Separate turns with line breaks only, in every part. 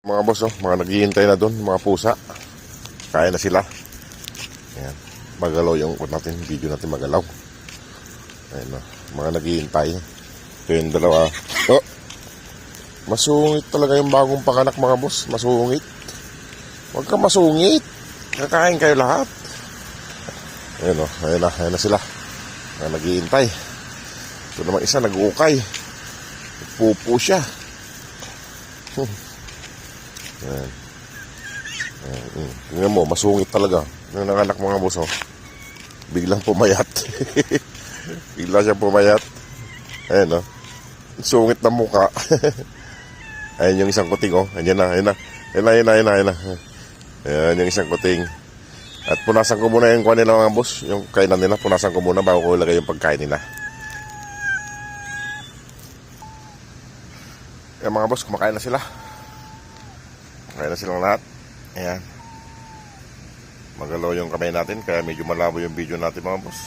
Mga boss, oh, mga naghihintay na doon, mga pusa. Kaya na sila. Ayan. Magalaw yung natin, video natin magalaw. Ayan, oh, mga naghihintay. Ito yung dalawa. Oh, masungit talaga yung bagong panganak, mga boss. Masungit. Huwag ka masungit. Kakain kayo lahat. Ayan, oh, ayan na sila. Mga naghihintay. Ito naman isa, nag-uukay. Pupo siya. Ayan. Tingnan mo, masungit talaga. Yung nanganak mga boss, oh. Biglang pumayat. Bigla siya pumayat. Ayan, oh. Sungit na muka. Ayan yung isang kuting, oh. Ayan na. Ayan yung isang kuting. At punasan ko muna yung kuha nila mga boss. Yung kainan nila, punasan ko muna bago ko ilagay yung pagkain nila. Ayan mga boss, kumakain na sila. Kaya na silang lahat. Ayan. Magalaw yung kamay natin. Kaya medyo malabo yung video natin mga boss.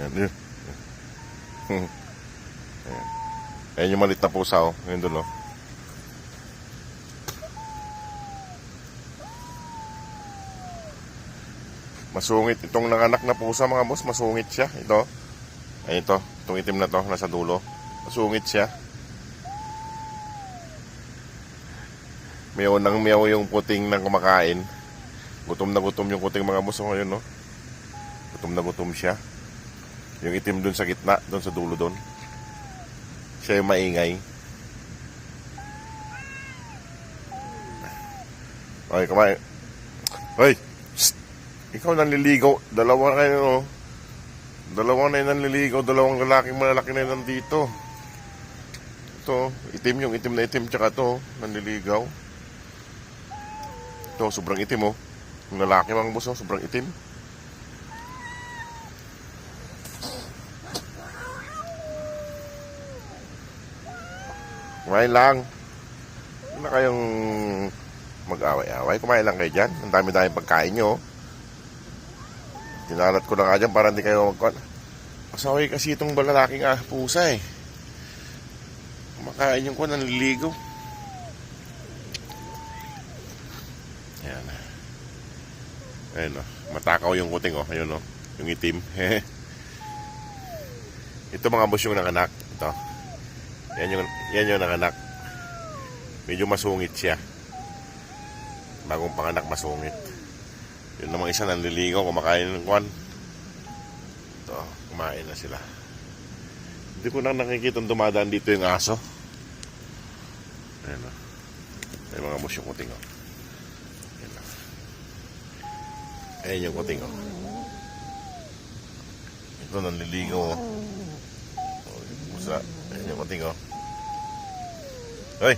Ayan. Ayan. Ayan yung malit na pusa, oh. Ayan dun, oh. Masungit. Itong nanganak na pusa mga boss. Masungit siya. Ito. Ayan ito. Itong itim na to. Nasa dulo. Masungit siya. Meow nang meow yung puting na kumakain. Gutom na gutom yung puting mga boss. Ngayon, no? Gutom na gutom siya. Yung itim dun sa gitna, dun sa dulo dun. Siya yung maingay. Ay, kumain. Hoy! Shh! Ikaw nanliligaw. Dalawa na kayo, no? Dalawa na yung nanliligaw. Dalawang lalaking malalaki na yun nandito. Ito, itim yung itim na itim. Tsaka to, nanliligaw. Ito, sobrang itim, oh. Yung lalaki mga boss, oh, sobrang itim. Kumain lang. Hindi na kayong mag-away-away. Kumain lang kayo dyan. Ang dami-dami pagkain nyo, oh. Tinalat ko na nga dyan para hindi kayo magkuhan. Masaway kasi itong lalaking pusa, eh. Kumakain yung kuhan, nanliligaw. Ayan. Ayan, oh. Matakaw yung kuting, oh. Ayun, oh. Yung itim. Ito mga boss yung nanganak. Ito. Yan yung nanganak. Medyo masungit siya. Bagong panganak, masungit. Yun namang isa nanliligaw. Kumakain ng kuhan. Ito. Kumain na sila. Hindi ko na nakikita dumadaan dito yung aso. Ayan, oh. Ayan mga boss yung kuting, oh. Ayan yung kuting, oh. Ito nanliligaw, oh. Pusa. Ayan yung kuting, oh. Hoy!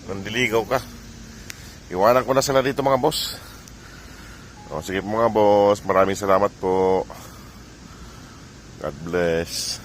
Nanliligaw ka. Iwanan ko na sila dito mga boss. O, sige po mga boss. Maraming salamat po. God bless.